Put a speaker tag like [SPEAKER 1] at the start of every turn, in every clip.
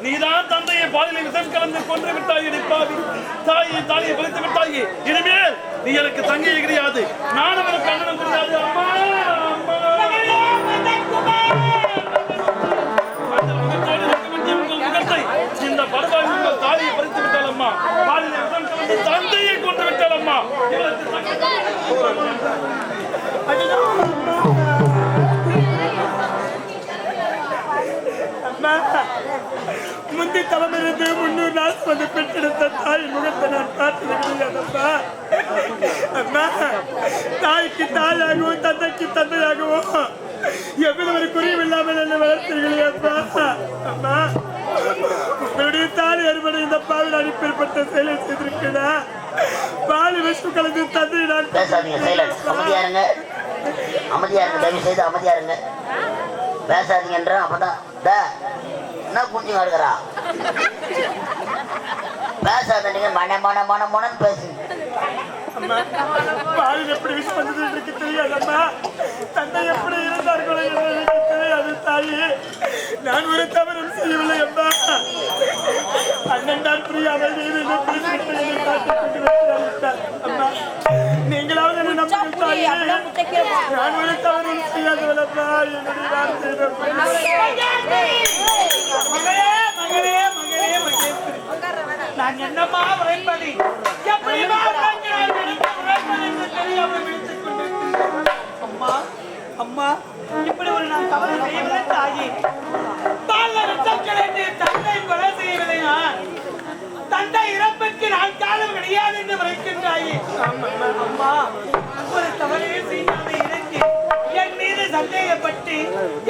[SPEAKER 1] நீதான் தந்தையை பாலியலை விஷம் கலந்து கொன்று விட்டாய் பாவி. தாயை தாலியை பறித்து விட்டாயே. இனிமேல் நீ எனக்கு தங்கையை கிடையாது, நான் அவனுக்கு அண்ணனும் கிடையாது. அம்மா இந்த படுவாய் உங்கள் தாலியை பறித்து விட்டால் அம்மா, பாலியலை விஷம் கலந்து தந்தையை கொன்று விட்டால் அம்மா.
[SPEAKER 2] முந்தி தலைமையிலிருந்து 300 நாள் வந்து பெற்றெடுத்த தாய் முகத்தை நான் பார்த்தது கிடையாதப்பா. அம்மா, தாய்க்கு தாயாகவும் தந்தைக்கு தந்தையாகவும் எவ்வளவு ஒரு குறையும் இல்லாமல் என்ன வளர்த்தீர்களே அப்பா. அம்மா, உங்களுடைய தாலி அறுபடை இந்த பாவில் அனுப்பிப்பட்ட செயலை செய்திருக்கிறா. பாலி விஷம் கலந்து தந்தை நான்
[SPEAKER 3] அமைதியா இருங்க, தயவு செய்து அமைதியா இருங்க, பேசாதீங்கன்ற. அப்பதான் என்ன குஞ்சி வருகிறா பேசாதீங்க, மன பேசு.
[SPEAKER 2] பாலில் எப்படி விஷம் வந்தது எனக்கு தெரியாதம்மா. தந்தை எப்படி இருந்தார்களோ எனக்கு தெரியாது தாயே. நான் ஒரு தவறும் செய்யவில்லை அம்மா. அண்ணன் தான் புரியாமல் அம்மா, நீங்களாவது என்ன நம்புங்கள் தாயே. நான் ஒரு தவறும் செய்யாதவள் அம்மா. என்னுடைய நான் என்னமா உரைப்பது, எப்படி அம்மா அம்மா இப்படி ஒரு நான் தவறு செய்யவில்லை தாயே. தந்தை கொலை செய்யவில்லை. நான் தந்தை இறப்புக்கு நான் காலம் கிடையாது என்று உரைக்கின்றாயே. அம்மா, ஒரு தவறையே செய்யாத எனக்கு என் மீது சந்தேகப்பட்டு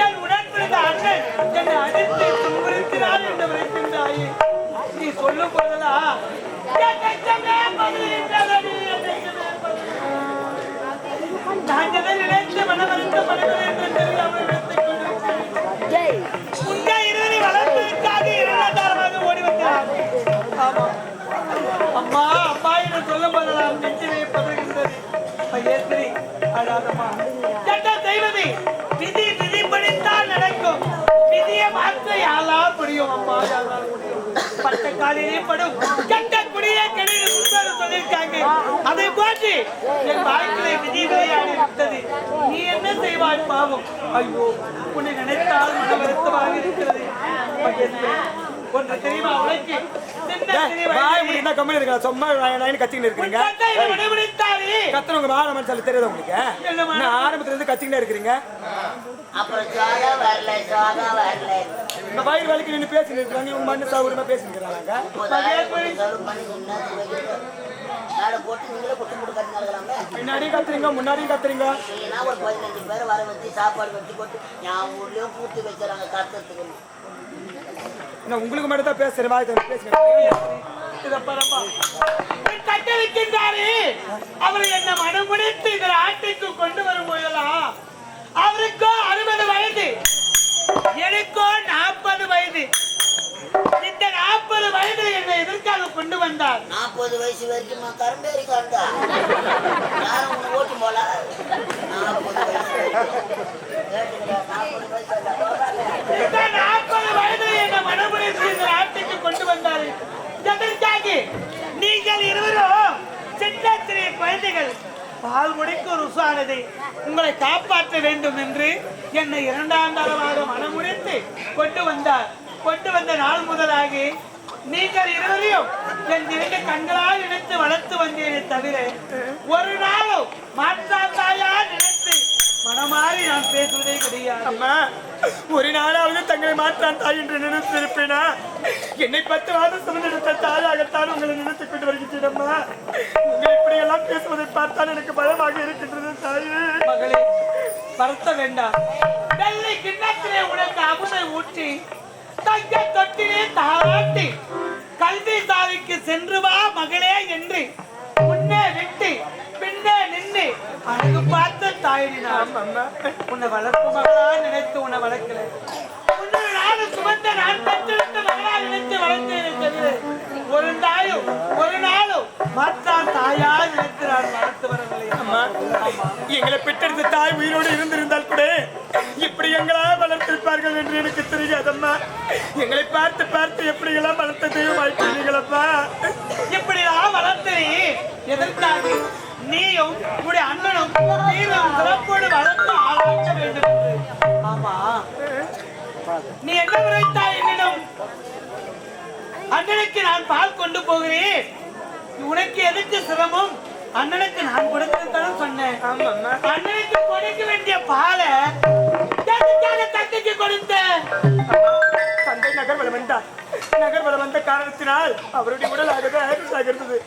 [SPEAKER 2] என் உடன்பிறந்த அண்ணன் என்னை அடித்து துன்புறுத்தினார் என்று உரைக்கின்றாயே. நீ சொல்லும் போதெல்லாம் நான் எதை நினைத்து மனமறிந்து மனதில் என்று தெரியாமல் உண்டை இறுதி வளர்ப்பதற்காக இரண்டாதாரமாக ஓடி வந்தார். அம்மா அம்மா என்று சொல்லும் போதெல்லாம் நெஞ்சிலே பதறுகின்றது. மகேஸ்வரி, அழாதம்மா. என்ன செய்வது? விதி விதி படித்தால் நடக்கும். விதியை மாற்ற யாரால் முடியும் அம்மா, யாரால் முடியும்? பட்ட காலிலே படும் கெட்ட குடியே கெடியில் சொல்லியிருக்காங்க. அதை போட்டு என் வாழ்க்கையை விதி விளையாடி விட்டது. நீ என்ன செய்வாய் பாவம்? ஐயோ, உன்னை நினைத்தால் மன வருத்தமாக இருக்கிறது. ஒன்று தெரியுமா உனக்கு? ஆரம்பத்துல இருந்து கத்திக்கிட்டே இருக்கிறீங்க. இந்த வயிறு வலிக்கு நின்று பேசிட்டு இருக்காங்க. உங்க மண்ணு சௌகரியமா பேசிக்கிறாங்க. பின்னாடியும் கத்துறீங்க, முன்னாடியும் கத்துறீங்க.
[SPEAKER 3] ஒரு 15 பேர் வர வச்சு சாப்பாடு வச்சு போட்டு என் ஊர்லயும் கூட்டு வச்சுறாங்க கத்துறதுக்கு.
[SPEAKER 2] உங்களுக்கு மட்டும் தான் பேசுறேன். வாய் பேசுறேன். அவர் என்ன மனமுடித்து இந்த ஆட்டைக்கு கொண்டு வரும் போதெல்லாம் அவருக்கோ 60 வயது, எனக்கோ 40 வயது. இந்த 40 வயது என்னை எதற்காக கொண்டு வந்தார்?
[SPEAKER 3] 40 வயசு வரைக்கும் கரும்பேறி காண்டா யாரும் உன்னை ஓட்டி போல. 40
[SPEAKER 2] வயது என்னை மனமுடித்து இந்த ஆட்டைக்கு கொண்டு வந்தார். எதற்காக? நீங்கள் இருவரும் சின்ன சிறிய குழந்தைகள், பால் முடிக்கு ருசானதை உங்களை காப்பாற்ற வேண்டும் என்று என்னை 2ஆம் தரமாக மனமுடித்து கொண்டு வந்தார். கொண்டு வந்த நாள் முதலாக நீங்கள் இருவரையும் என் 2 கண்களால் நினைத்து வளர்த்து வந்தேனே தவிர ஒரு நாளும் மாற்றாத்தாயா நினைத்து மனமாறி நான் பேசுவதே கிடையாது. அம்மா, ஒரு நாளாவது தங்களை மாற்றான் தாய் என்று நினைத்திருப்பேனா? என்னை 10 மாதம் சுமந்தெடுத்த தாயாகத்தான் உங்களை நினைத்துக் கொண்டு வருகின்றேன். அம்மா, உங்களை இப்படியெல்லாம் பேசுவதை பார்த்தால் எனக்கு பயமாக இருக்கின்றது தாயே. மகளே, வருத்த வேண்டாம். வெள்ளை கிண்ணத்திலே உனக்கு அமுதை ஊற்றி தங்க தொட்டிலே தாராட்டி கல்வி சாலைக்கு சென்று வா மகளே என்று முன்னே விட்டு பின்னே நின்று அழகு பார்த்த தாயினார். உன்னை வளர்ப்பு மகளா நினைத்து உன்னை வளர்க்கல. உன்னோட நானும் சுமந்த நான் பெற்றெடுத்த மகளா நினைத்து வளர்த்தேனே தவிர ஒரு நாளும் மாற்றான் தாயா நினைத்து நான் வளர்த்து வரவில்லை. எங்களை பெற்றெடுத்த தாய் உயிரோடு இருந்திருந்தால் கூட இப்படி எங்களா வளர்த்திருப்பார்கள் என்று எனக்கு தெரியாதம்மா. எங்களை பார்த்து பார்த்து எப்படியெல்லாம் வளர்த்த தெய்வம் ஆயிட்டீங்களப்பா. இப்படிலாம் வளர்த்து எதற்காக நீயும் உடைய அண்ணனும் நீரும் சிறப்போடு வளர்த்து ஆளாக்க வேண்டும். ஆமா, நீ என்ன உரைத்தாய் என்னிடம்? அண்ணனுக்கு நான் பால் கொண்டு போகிறேன், உனக்கு எதுக்கு சிரமம்? அண்ணனுக்கு நான் கொடுக்கிறதான சொன்னேன். அண்ணனுக்கு கொடுக்க வேண்டிய பாலை தந்தைக்கு கொடுத்த தந்தை நகர்வலம் வந்தார். நகர்வலம் வந்த காரணத்தினால் அவருடைய உடல் ஆகிறது.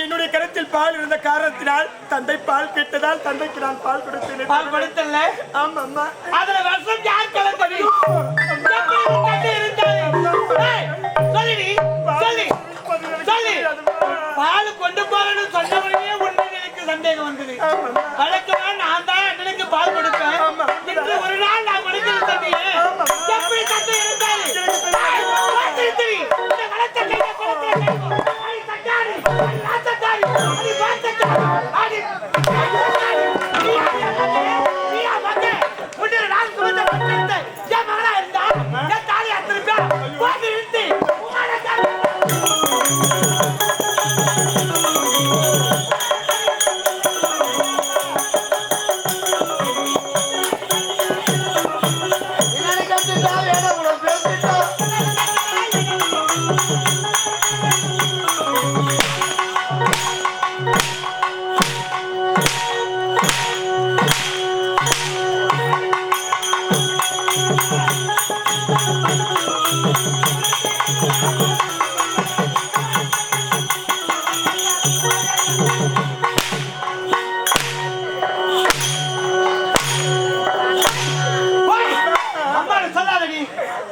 [SPEAKER 2] என்னுடைய கருத்தில் பால் இருந்த காரணத்தினால் தந்தை பால் கேட்டதால் தந்தைக்கு நான் பால் கொடுத்தேன். பால் கொடுத்தல? ஆமா அம்மா. அதுல வருஷம் யார் கலந்தது? பால் கொண்டு போறேன்னு சொன்னவரையே உண்மை எனக்கு சந்தேகம் வந்தது. வழக்கமா நான் தான் அண்ணனுக்கு பால் கொடுப்பேன். இன்று ஒரு நாள் நான் கொடுக்கிறது தந்தையே. எப்படி தந்தை இருந்தாரு?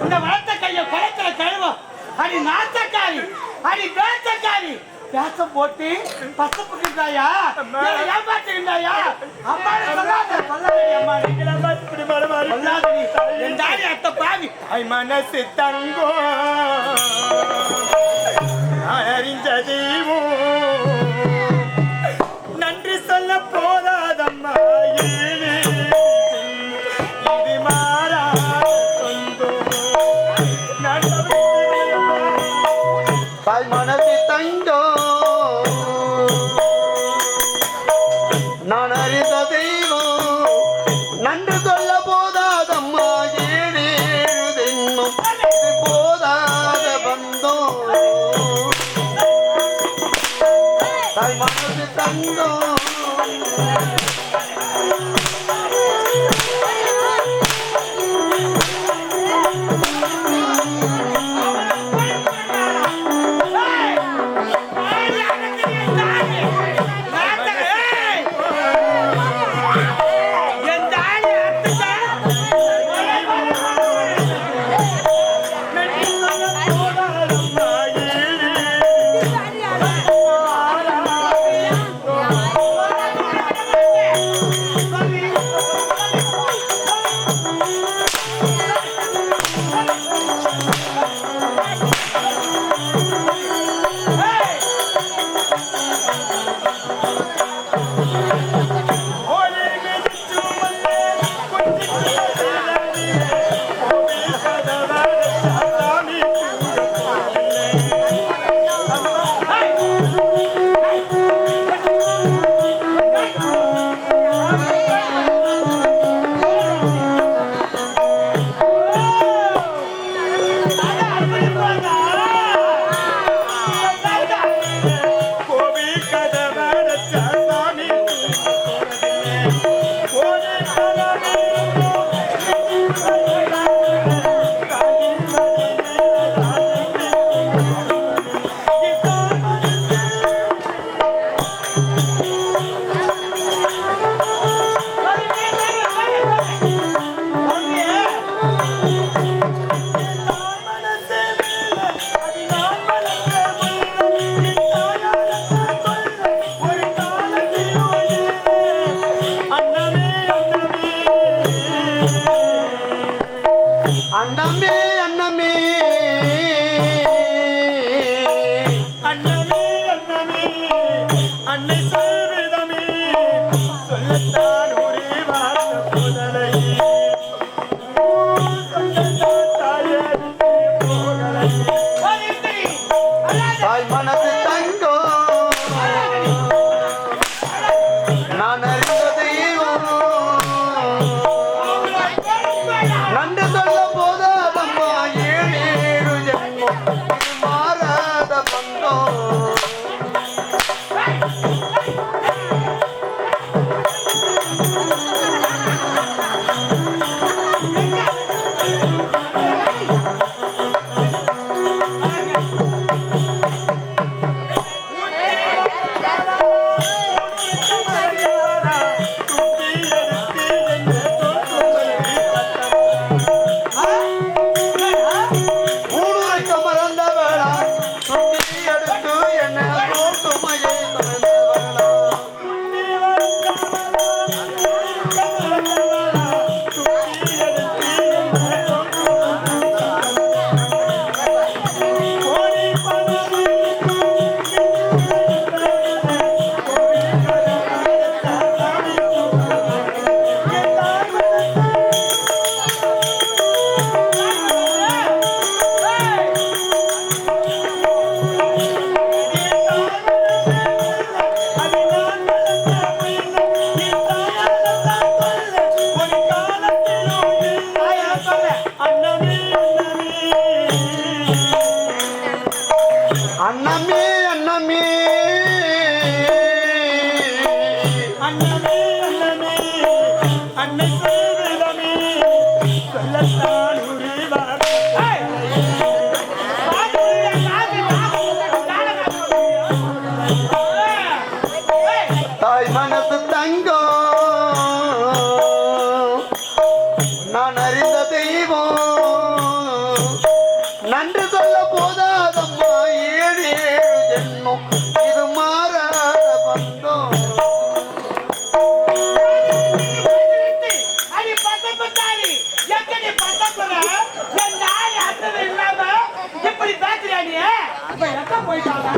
[SPEAKER 2] இந்த வளர்த்த கையை கொடுத்து வேஷம் போட்டு பசப்புக்கிட்டாயா? ஏமாற்றுகின்றாயா? அம்மா மனசு தங்கோ அறிஞ்ச தெய்வம் நன்றி சொல்ல போதாதம்மா. இது மாறா
[SPEAKER 4] மனசு தங்கோ நான் அறிந்த தெய்வம் நன்று சொல்ல போதாதம்மா. ஏழேழுதென்னும் இது போதாத பந்தம் தாய் மனசு தங்கோ. இது மாறாத பந்தம். ஊடுருக்க மறந்த வேளா சுத்தி எடுத்து என்ன தோட்டுமையை தந்த வேளா. அன்னமே அன்னமே
[SPEAKER 2] அண்ணமே அண்ணமே அன்னை செய்திடமே சொல்லத்தான் ஒரு வார்த்தை. ஏய்! பாட்டு காது ஏய்!
[SPEAKER 4] தாய் மனசு தங்கம் நான் அறிந்த தெய்வம் நன்றி சொல்ல போதாதம்மா ஏழு ஏழு ஜென்மம் இது மாறாத பந்தம்.
[SPEAKER 2] அடி பத்தப்பட்டாரி எங்கடி பத்தப்புற என் நாய் அண்ணன் இல்லாம இப்படி பேசுறியா நீ இப்ப எங்க போயிட்டாங்க